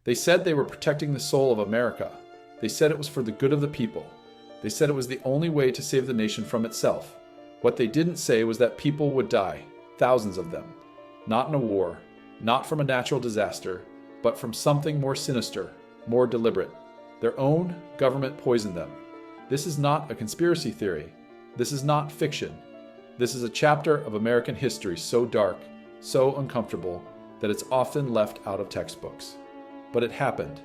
They said they were protecting the soul of America. They said it was for the good of the people. They said it was the only way to save the nation from itself. What they didn't say was that people would die, thousands of them. Not in a war, not from a natural disaster, but from something more sinister, more deliberate. Their own government poisoned them. This is not a conspiracy theory. This is not fiction. This is a chapter of American history so dark, so uncomfortable, that it's often left out of textbooks. But it happened.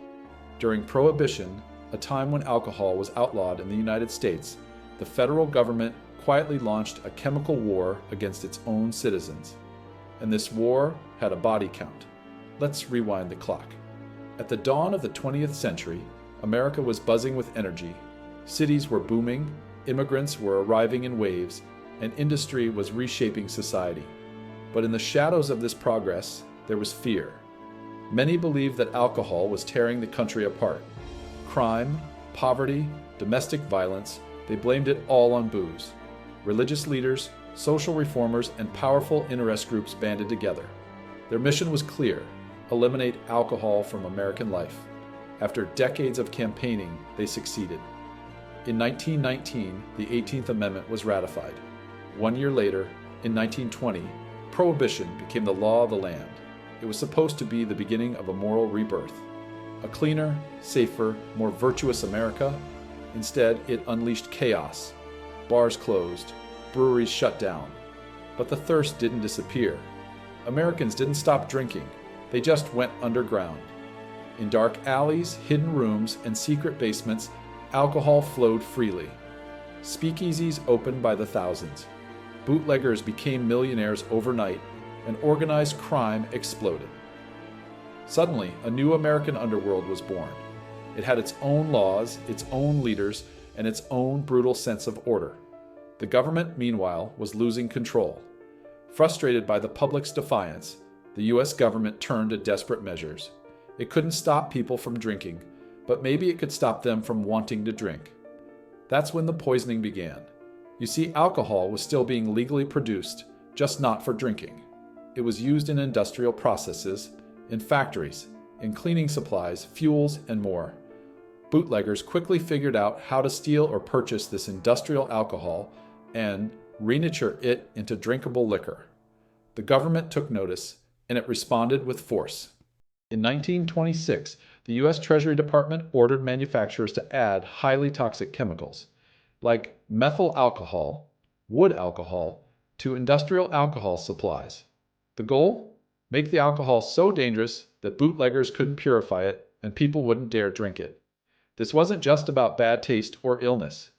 During Prohibition, a time when alcohol was outlawed in the United States, the federal government quietly launched a chemical war against its own citizens. And this war had a body count. Let's rewind the clock. At the dawn of the 20th century, America was buzzing with energy. Cities were booming, immigrants were arriving in waves, and industry was reshaping society. But in the shadows of this progress, there was fear. Many believed that alcohol was tearing the country apart. Crime, poverty, domestic violence, they blamed it all on booze. Religious leaders, social reformers, and powerful interest groups banded together. Their mission was clear: eliminate alcohol from American life. After decades of campaigning, they succeeded. In 1919, the 18th Amendment was ratified. 1 year later, in 1920, Prohibition became the law of the land. It was supposed to be the beginning of a moral rebirth. A cleaner, safer, more virtuous America. Instead, it unleashed chaos. Bars closed, breweries shut down. But the thirst didn't disappear. Americans didn't stop drinking. They just went underground. In dark alleys, hidden rooms, and secret basements, alcohol flowed freely. Speakeasies opened by the thousands. Bootleggers became millionaires overnight, and organized crime exploded. Suddenly, a new American underworld was born. It had its own laws, its own leaders, and its own brutal sense of order. The government, meanwhile, was losing control. Frustrated by the public's defiance, the U.S. government turned to desperate measures. It couldn't stop people from drinking, but maybe it could stop them from wanting to drink. That's when the poisoning began. You see, alcohol was still being legally produced, just not for drinking. It was used in industrial processes, in factories, in cleaning supplies, fuels, and more. Bootleggers quickly figured out how to steal or purchase this industrial alcohol and renatured it into drinkable liquor. The government took notice, and it responded with force. In 1926, the U.S. Treasury Department ordered manufacturers to add highly toxic chemicals, like methyl alcohol, wood alcohol, to industrial alcohol supplies. The goal? Make the alcohol so dangerous that bootleggers couldn't purify it and people wouldn't dare drink it. This wasn't just about bad taste or illness.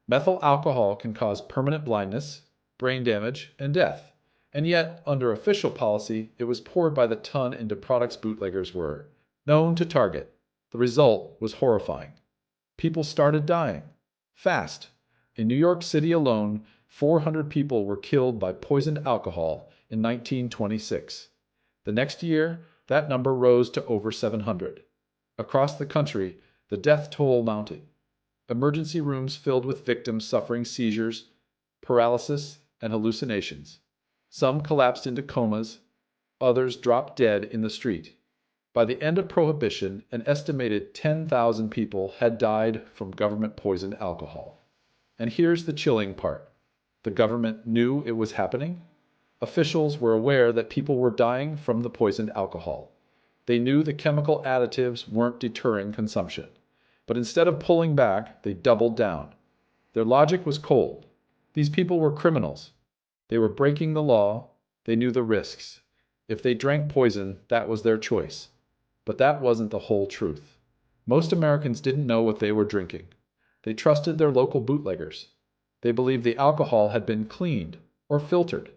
Methyl alcohol can cause permanent blindness, brain damage, and death. And yet, under official policy, it was poured by the ton into products bootleggers were known to target. The result was horrifying. People started dying. Fast. In New York City alone, 400 people were killed by poisoned alcohol in 1926. The next year, that number rose to over 700. Across the country, the death toll mounted. Emergency rooms filled with victims suffering seizures, paralysis, and hallucinations. Some collapsed into comas, others dropped dead in the street. By the end of Prohibition, an estimated 10,000 people had died from government-poisoned alcohol. And here's the chilling part. The government knew it was happening. Officials were aware that people were dying from the poisoned alcohol. They knew the chemical additives weren't deterring consumption. But instead of pulling back, they doubled down. Their logic was cold. These people were criminals. They were breaking the law. They knew the risks. If they drank poison, that was their choice. But that wasn't the whole truth. Most Americans didn't know what they were drinking. They trusted their local bootleggers. They believed the alcohol had been cleaned or filtered.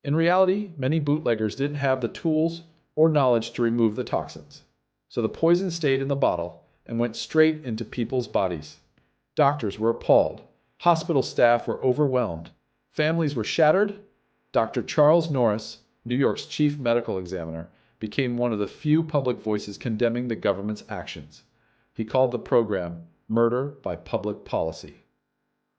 In reality, many bootleggers didn't have the tools or knowledge to remove the toxins. So the poison stayed in the bottle and went straight into people's bodies. Doctors were appalled. Hospital staff were overwhelmed. Families were shattered. Dr. Charles Norris, New York's chief medical examiner, became one of the few public voices condemning the government's actions. He called the program Murder by Public Policy.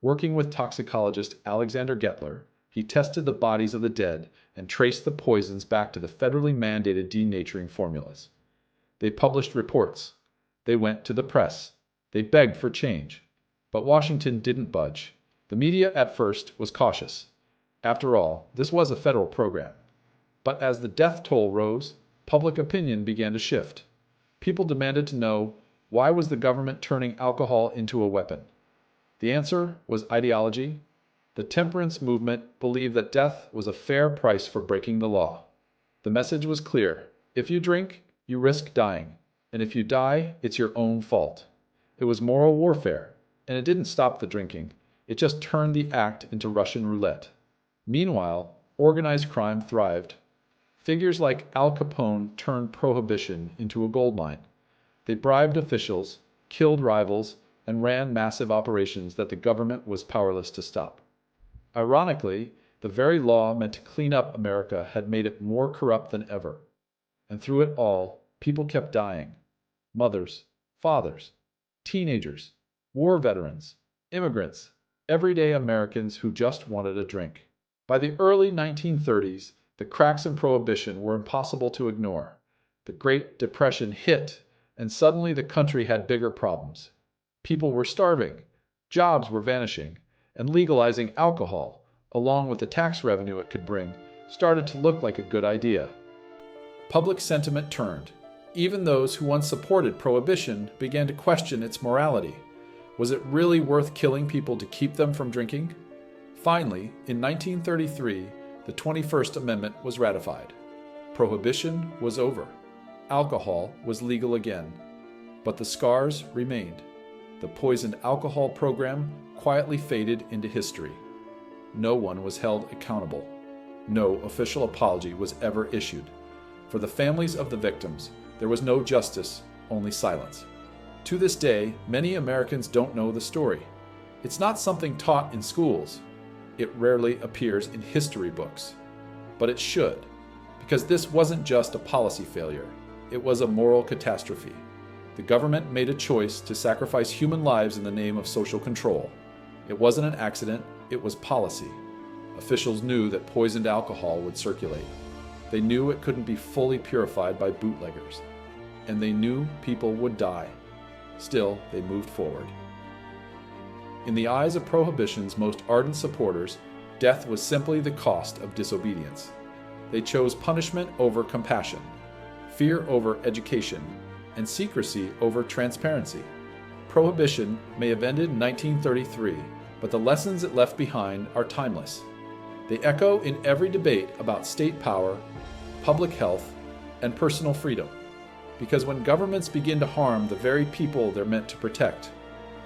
Working with toxicologist Alexander Gettler, he tested the bodies of the dead and traced the poisons back to the federally mandated denaturing formulas. They published reports. They went to the press. They begged for change. But Washington didn't budge. The media at first was cautious. After all, this was a federal program. But as the death toll rose, public opinion began to shift. People demanded to know, why was the government turning alcohol into a weapon? The answer was ideology. The temperance movement believed that death was a fair price for breaking the law. The message was clear. If you drink, you risk dying. And if you die, it's your own fault. It was moral warfare, and it didn't stop the drinking. It just turned the act into Russian roulette. Meanwhile, organized crime thrived. Figures like Al Capone turned prohibition into a goldmine. They bribed officials, killed rivals, and ran massive operations that the government was powerless to stop. Ironically, the very law meant to clean up America had made it more corrupt than ever. And through it all, people kept dying. Mothers, fathers, teenagers, war veterans, immigrants, everyday Americans who just wanted a drink. By the early 1930s, the cracks in Prohibition were impossible to ignore. The Great Depression hit, and suddenly the country had bigger problems. People were starving, jobs were vanishing, and legalizing alcohol, along with the tax revenue it could bring, started to look like a good idea. Public sentiment turned. Even those who once supported Prohibition began to question its morality. Was it really worth killing people to keep them from drinking? Finally, in 1933, the 21st Amendment was ratified. Prohibition was over. Alcohol was legal again. But the scars remained. The poisoned alcohol program quietly faded into history. No one was held accountable. No official apology was ever issued. For the families of the victims, there was no justice, only silence. To this day, many Americans don't know the story. It's not something taught in schools. It rarely appears in history books. But it should, because this wasn't just a policy failure. It was a moral catastrophe. The government made a choice to sacrifice human lives in the name of social control. It wasn't an accident, it was policy. Officials knew that poisoned alcohol would circulate. They knew it couldn't be fully purified by bootleggers. And they knew people would die. Still, they moved forward. In the eyes of Prohibition's most ardent supporters, death was simply the cost of disobedience. They chose punishment over compassion, fear over education, and secrecy over transparency. Prohibition may have ended in 1933, but the lessons it left behind are timeless. They echo in every debate about state power, public health, and personal freedom. Because when governments begin to harm the very people they're meant to protect,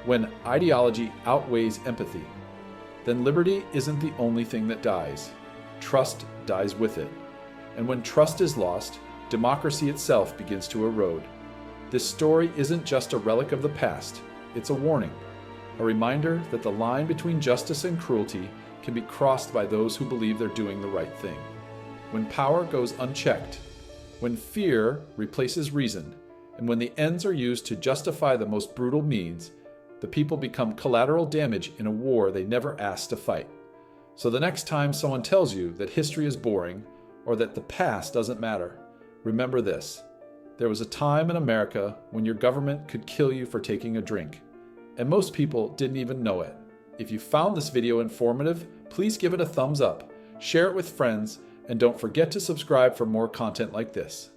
when ideology outweighs empathy, then liberty isn't the only thing that dies. Trust dies with it. And when trust is lost, democracy itself begins to erode. This story isn't just a relic of the past, it's a warning, a reminder that the line between justice and cruelty can be crossed by those who believe they're doing the right thing. When power goes unchecked, when fear replaces reason, and when the ends are used to justify the most brutal means, the people become collateral damage in a war they never asked to fight. So the next time someone tells you that history is boring or that the past doesn't matter, remember this. There was a time in America when your government could kill you for taking a drink, and most people didn't even know it. If you found this video informative, please give it a thumbs up, share it with friends, and don't forget to subscribe for more content like this.